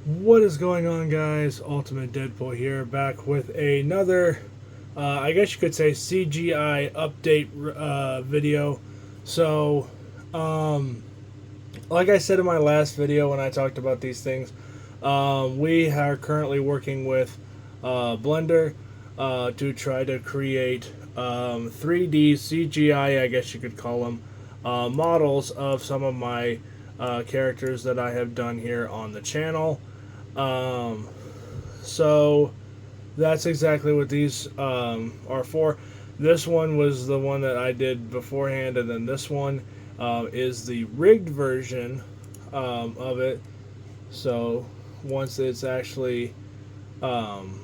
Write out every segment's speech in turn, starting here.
What is going on, guys? Ultimate Deadpool here, back with another, I guess you could say, CGI update video. So, um, like I said in my last video when I talked about these things, we are currently working with Blender to try to create 3D CGI, I guess you could call them, models of some of my characters that I have done here on the channel. Um, so that's exactly what these are for. This one was the one that I did beforehand, and then this one is the rigged version of it. So once it's actually, um,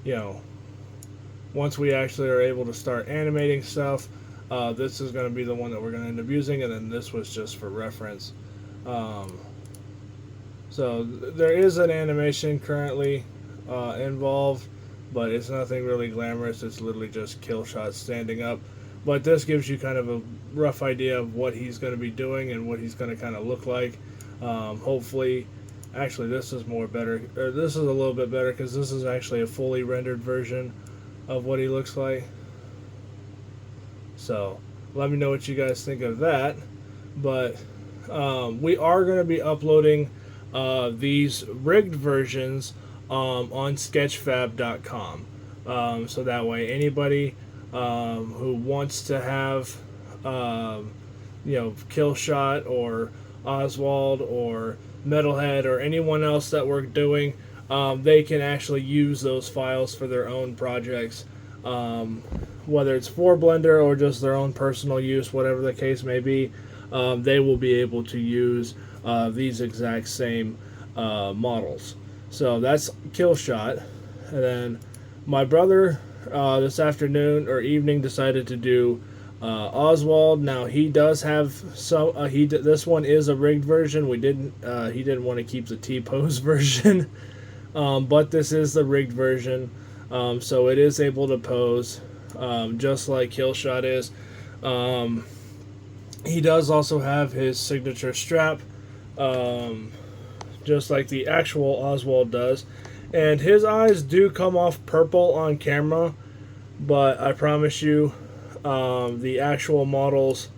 you know, once we actually are able to start animating stuff, this is going to be the one that we're going to end up using, and then this was just for reference. Um, So there is an animation currently involved, but it's nothing really glamorous. It's literally just kill shots standing up. But this gives you kind of a rough idea of what he's going to be doing and what he's going to kind of look like. Hopefully, actually, this is more better. Or this is a little bit better because this is actually a fully rendered version of what he looks like. So let me know what you guys think of that. But we are going to be uploading these rigged versions on sketchfab.com. So that way, anybody who wants to have, Killshot or Oswald or Metalhead or anyone else that we're doing, they can actually use those files for their own projects. Whether it's for Blender or just their own personal use, whatever the case may be, they will be able to use these exact same models. So that's Killshot. And then my brother this afternoon or evening decided to do Oswald. Now he does have some. This one is a rigged version. He didn't want to keep the T-pose version, but this is the rigged version. So it is able to pose just like Killshot is. He does also have his signature strap, just like the actual Oswald does. And his eyes do come off purple on camera, but I promise you, the actual model's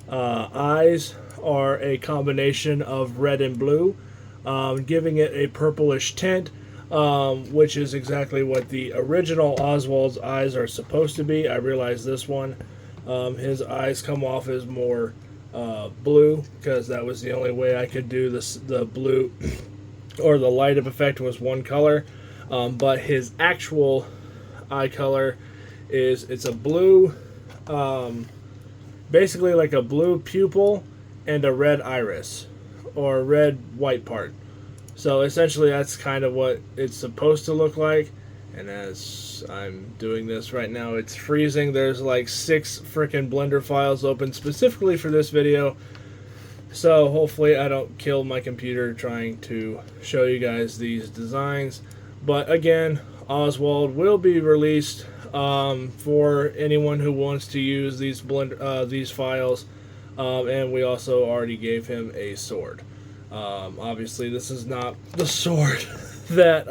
eyes are a combination of red and blue, giving it a purplish tint, which is exactly what the original Oswald's eyes are supposed to be. I realize this one, his eyes come off as more blue because that was the only way I could do this. The blue or the light of effect was one color, but his actual eye color it's a blue, basically like a blue pupil and a red iris or a red white part. So essentially that's kind of what it's supposed to look like. And as I'm doing this right now, it's freezing. There's like 6 freaking Blender files open specifically for this video. So hopefully I don't kill my computer trying to show you guys these designs. But again, Oswald will be released for anyone who wants to use these files. And we also already gave him a sword. Obviously, this is not the sword that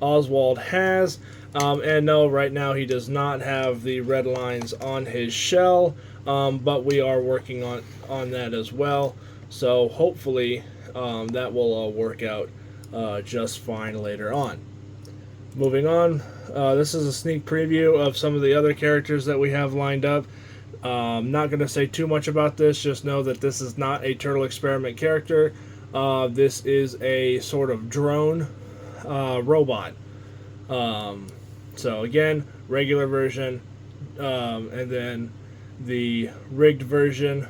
Oswald has. And no, right now he does not have the red lines on his shell, but we are working on that as well. So hopefully that will all work out just fine later on. Moving on, this is a sneak preview of some of the other characters that we have lined up. Not going to say too much about this, just know that this is not a Turtle Experiment character. This is a sort of drone robot. So again, regular version, and then the rigged version.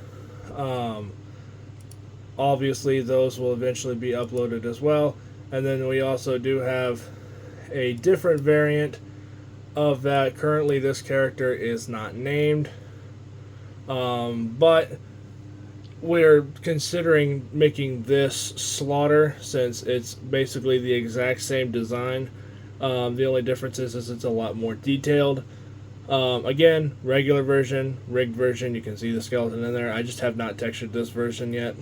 Obviously, those will eventually be uploaded as well. And then we also do have a different variant of that. Currently, this character is not named, but we're considering making this Slaughter since it's basically the exact same design. The only difference is it's a lot more detailed. Again, regular version, rigged version, you can see the skeleton in there. I just have not textured this version yet.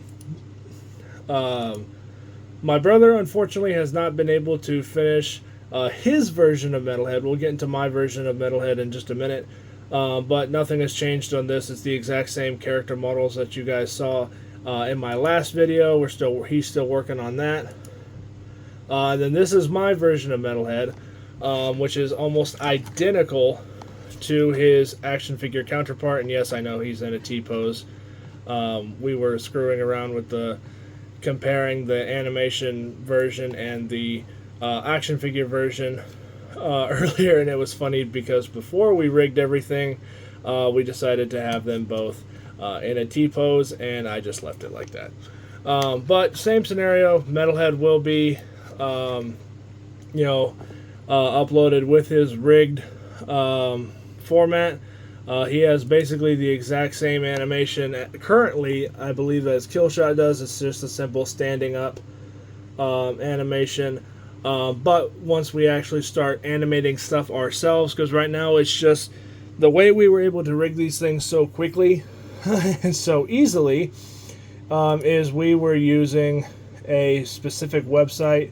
My brother, unfortunately, has not been able to finish his version of Metalhead. We'll get into my version of Metalhead in just a minute. But nothing has changed on this. It's the exact same character models that you guys saw in my last video. He's still working on that. Then this is my version of Metalhead, which is almost identical to his action figure counterpart. And yes, I know he's in a T-pose. We were screwing around with comparing the animation version and the action figure version earlier, and it was funny because before we rigged everything, we decided to have them both in a T-pose, and I just left it like that. But same scenario, Metalhead will be uploaded with his rigged format. He has basically the exact same animation currently, I believe, as Killshot does. It's just a simple standing up animation. But once we actually start animating stuff ourselves, because right now it's just the way we were able to rig these things so quickly and so easily, is we were using a specific website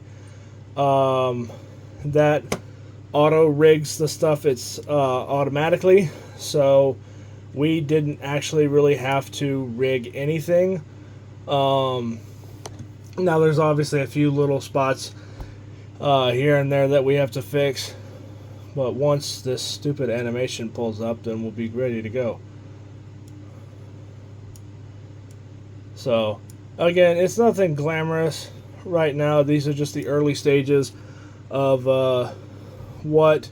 that auto rigs the stuff automatically. So we didn't actually really have to rig anything. Now there's obviously a few little spots here and there that we have to fix, but once this stupid animation pulls up, then we'll be ready to go. So again, it's nothing glamorous right now. These are just the early stages of what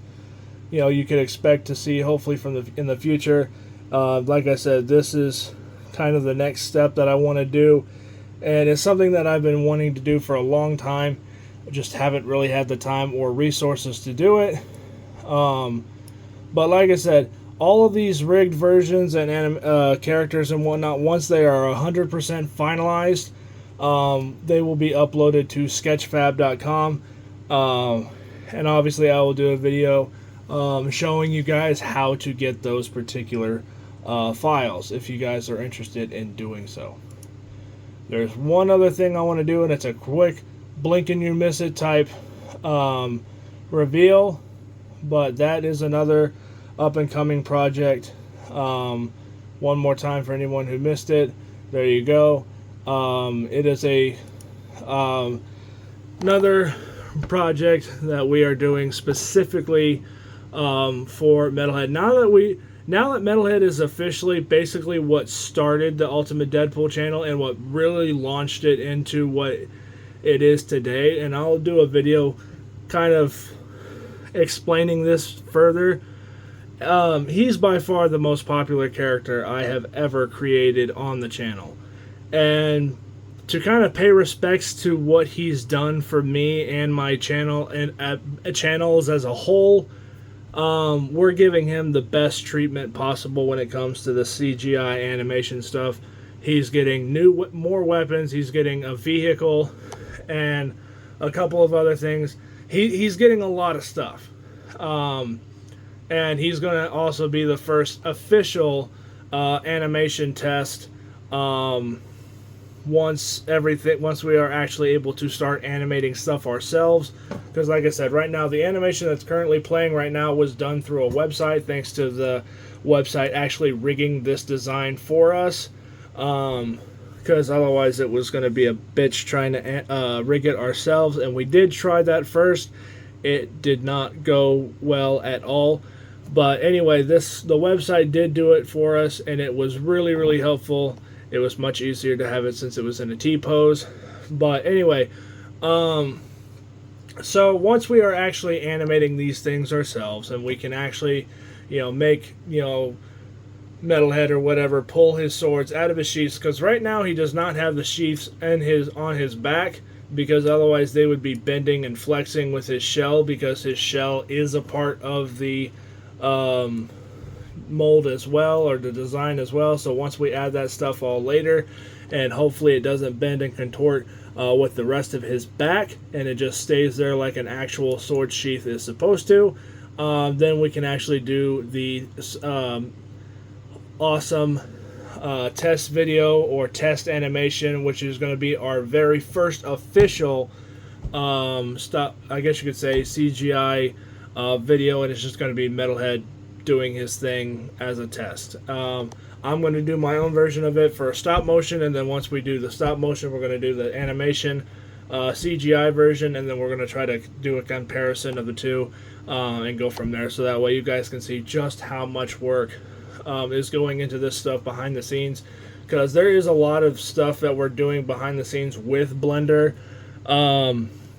you could expect to see, hopefully in the future. Like I said, this is kind of the next step that I want to do, and it's something that I've been wanting to do for a long time. I just haven't really had the time or resources to do it. But like I said, all of these rigged versions and characters and whatnot, once they are 100% finalized, they will be uploaded to sketchfab.com. And obviously I will do a video showing you guys how to get those particular files if you guys are interested in doing so. There's one other thing I want to do, and it's a quick blink and you miss it type reveal, but that is another up and coming project. One more time for anyone who missed it, there you go. It is another project that we are doing specifically for Metalhead. Now that Metalhead is officially basically what started the Ultimate Deadpool channel and what really launched it into what it is today, and I'll do a video kind of explaining this further. He's by far the most popular character I have ever created on the channel, and to kind of pay respects to what he's done for me and my channel and channels as a whole, we're giving him the best treatment possible when it comes to the CGI animation stuff. He's getting more weapons, he's getting a vehicle, and a couple of other things. He's getting a lot of stuff. And he's going to also be the first official animation test once we are actually able to start animating stuff ourselves. Because like I said, right now the animation that's currently playing right now was done through a website, thanks to the website actually rigging this design for us. Because otherwise it was going to be a bitch trying to rig it ourselves, and we did try that first. It did not go well at all. But anyway, the website did do it for us, and it was really, really helpful. It was much easier to have it since it was in a T-pose. But anyway, so once we are actually animating these things ourselves, and we can actually, make, Metalhead or whatever pull his swords out of his sheaths, because right now he does not have the sheaths on his back, because otherwise they would be bending and flexing with his shell, because his shell is a part of the mold as well, or the design as well. So once we add that stuff all later, and hopefully it doesn't bend and contort with the rest of his back, and it just stays there like an actual sword sheath is supposed to, then we can actually do the awesome test video or test animation, which is going to be our very first official I guess you could say CGI video, and it's just going to be Metalhead doing his thing as a test. I'm going to do my own version of it for stop motion, and then once we do the stop motion, we're going to do the animation CGI version, and then we're going to try to do a comparison of the two and go from there, so that way you guys can see just how much work is going into this stuff behind the scenes, because there is a lot of stuff that we're doing behind the scenes with Blender,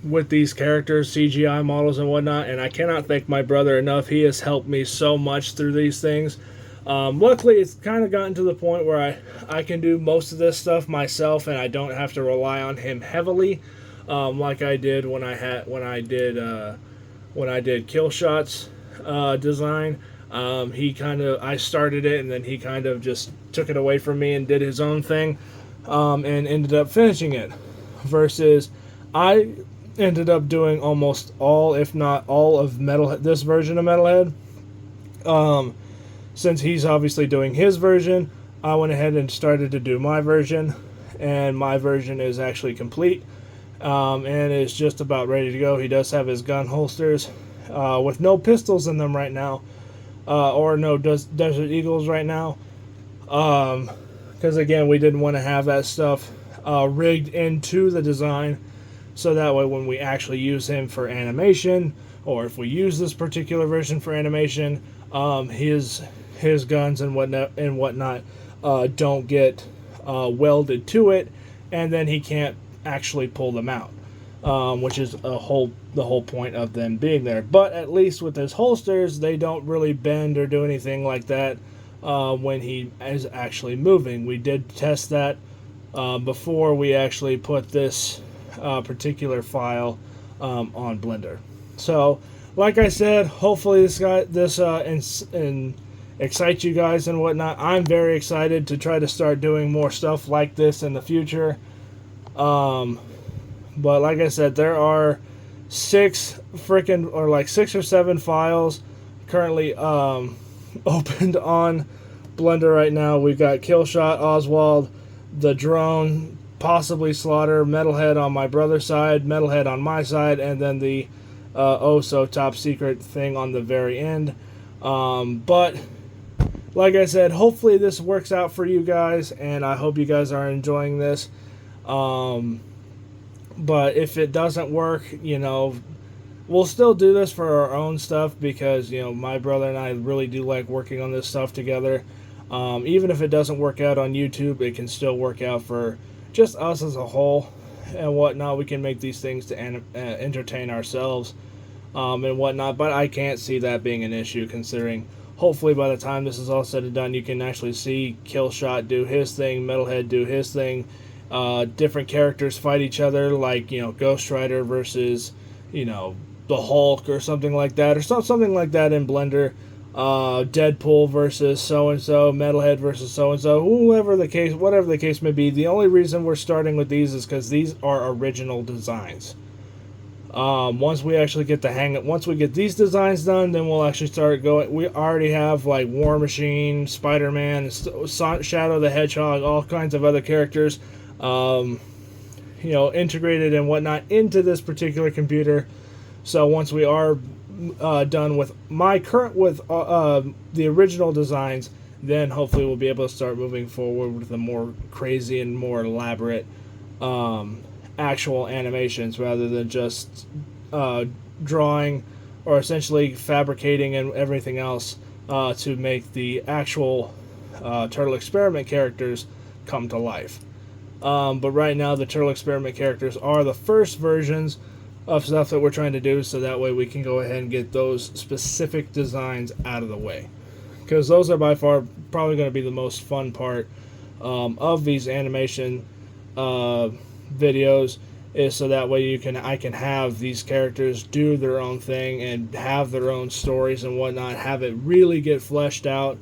with these characters, CGI models and whatnot, and I cannot thank my brother enough. He has helped me so much through these things. Luckily, it's kind of gotten to the point where I can do most of this stuff myself, and I don't have to rely on him heavily, like I did when I did Kill Shot's design. I started it, and then he kind of just took it away from me and did his own thing, and ended up finishing it. Versus, I ended up doing almost all, if not all, of this version of Metalhead. Since he's obviously doing his version, I went ahead and started to do my version, and my version is actually complete, and is just about ready to go. He does have his gun holsters with no pistols in them right now, or no Desert Eagles right now, because again, we didn't want to have that stuff rigged into the design, so that way when we actually use him for animation, or if we use this particular version for animation, his guns and whatnot don't get welded to it, and then he can't actually pull them out, which is the whole point of them being there. But at least with his holsters, they don't really bend or do anything like that when he is actually moving. We did test that before we actually put this particular file on Blender. So, like I said, hopefully this excites you guys and whatnot. I'm very excited to try to start doing more stuff like this in the future. But like I said, there are 6 or 7 files currently opened on Blender right now. We've got Killshot, Oswald, the drone, possibly Slaughter, Metalhead on my brother's side, Metalhead on my side, and then the so top secret thing on the very end. But like I said, hopefully this works out for you guys, and I hope you guys are enjoying this. But if it doesn't work, we'll still do this for our own stuff, because my brother and I really do like working on this stuff together. Even if it doesn't work out on YouTube, it can still work out for just us as a whole and whatnot. We can make these things to entertain ourselves and whatnot, but I can't see that being an issue, considering hopefully by the time this is all said and done, you can actually see Killshot do his thing, Metalhead do his thing, different characters fight each other, like Ghost Rider versus the Hulk or something like that, or something like that in Blender. Deadpool versus so-and-so, Metalhead versus so-and-so, whatever the case may be. The only reason we're starting with these is because these are original designs. Once we actually get the hang of, once we get these designs done, then we'll actually start going. We already have like War Machine, Spider-Man, Shadow the Hedgehog, all kinds of other characters, integrated and whatnot into this particular computer. So once we are done with the original designs, then hopefully we'll be able to start moving forward with the more crazy and more elaborate actual animations, rather than just drawing or essentially fabricating and everything else to make the actual Turtle Experiment characters come to life. But right now the Turtle Experiment characters are the first versions of stuff that we're trying to do, so that way we can go ahead and get those specific designs out of the way, because those are by far probably going to be the most fun part of these animation videos, is so that way I can have these characters do their own thing and have their own stories and whatnot, have it really get fleshed out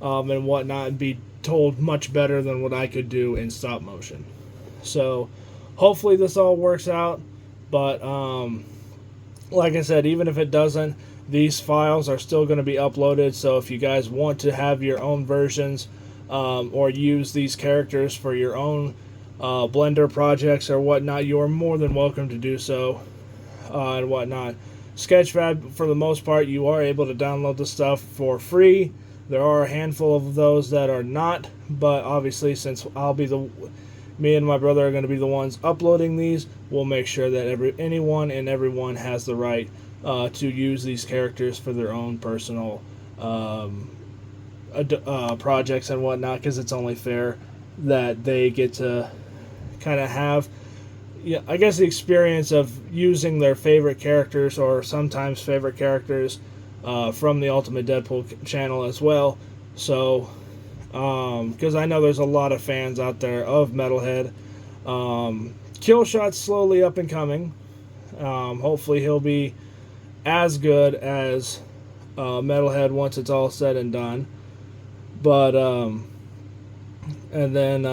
and whatnot, and be told much better than what I could do in stop motion. So hopefully this all works out. But like I said, even if it doesn't, these files are still going to be uploaded. So if you guys want to have your own versions or use these characters for your own Blender projects or whatnot, you are more than welcome to do so and whatnot. Sketchfab, for the most part, you are able to download the stuff for free. There are a handful of those that are not, but obviously, since me and my brother are going to be the ones uploading these, we'll make sure that anyone and everyone has the right to use these characters for their own personal projects and whatnot, because it's only fair that they get to kind of have, I guess, the experience of using their favorite characters or sometimes favorite characters from the Ultimate Deadpool channel as well. So, because I know there's a lot of fans out there of Metalhead. Killshot's slowly up and coming. Hopefully he'll be as good as Metalhead once it's all said and done. But, and then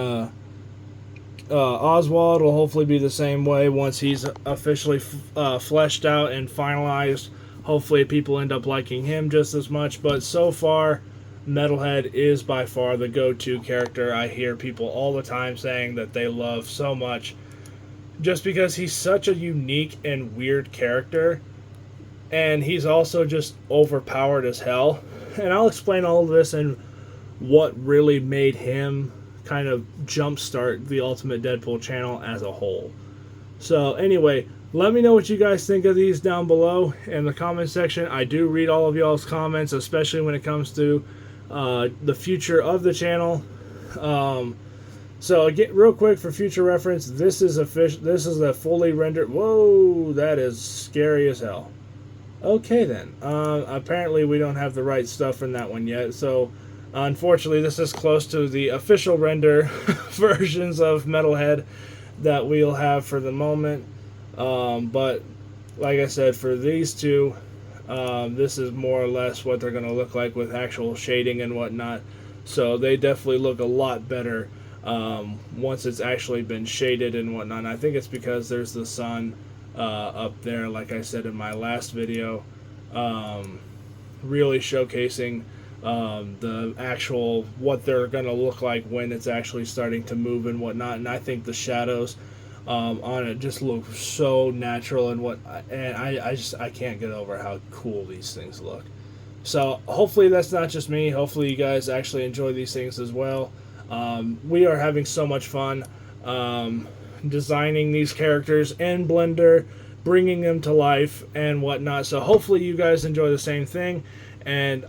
Oswald will hopefully be the same way once he's officially fleshed out and finalized. Hopefully people end up liking him just as much. But so far, Metalhead is by far the go-to character. I hear people all the time saying that they love so much, just because he's such a unique and weird character, and he's also just overpowered as hell. And I'll explain all of this and what really made him kind of jumpstart the Ultimate Deadpool channel as a whole. So anyway, let me know what you guys think of these down below in the comment section. I do read all of y'all's comments, especially when it comes to the future of the channel. So again, real quick for future reference, this is a fully rendered. Whoa, that is scary as hell. Okay then. Apparently we don't have the right stuff in that one yet. So unfortunately, this is close to the official render versions of Metalhead that we'll have for the moment. But like I said, for these two, this is more or less what they're going to look like with actual shading and whatnot. So they definitely look a lot better once it's actually been shaded and whatnot. And I think it's because there's the sun up there, like I said in my last video, really showcasing the actual what they're going to look like when it's actually starting to move and whatnot. And I think the shadows on it just look so natural and I can't get over how cool these things look. So hopefully that's not just me. Hopefully you guys actually enjoy these things as well. We are having so much fun designing these characters in Blender, bringing them to life and whatnot. So hopefully you guys enjoy the same thing. And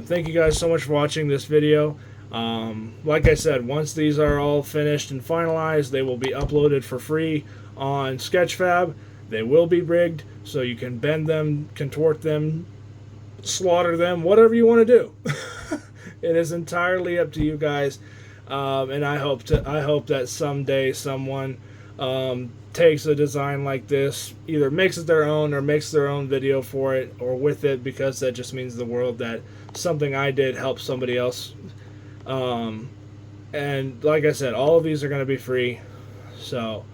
thank you guys so much for watching this video. Like I said, once these are all finished and finalized, they will be uploaded for free on Sketchfab. They will be rigged, so you can bend them, contort them, slaughter them, whatever you want to do. It is entirely up to you guys. And I hope that someday someone takes a design like this, either makes it their own or makes their own video for it or with it, because that just means the world that something I did helped somebody else. And like I said, all of these are going to be free. So,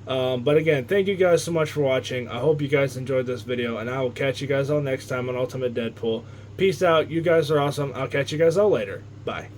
but again, thank you guys so much for watching. I hope you guys enjoyed this video, and I will catch you guys all next time on Ultimate Deadpool. Peace out. You guys are awesome. I'll catch you guys all later. Bye.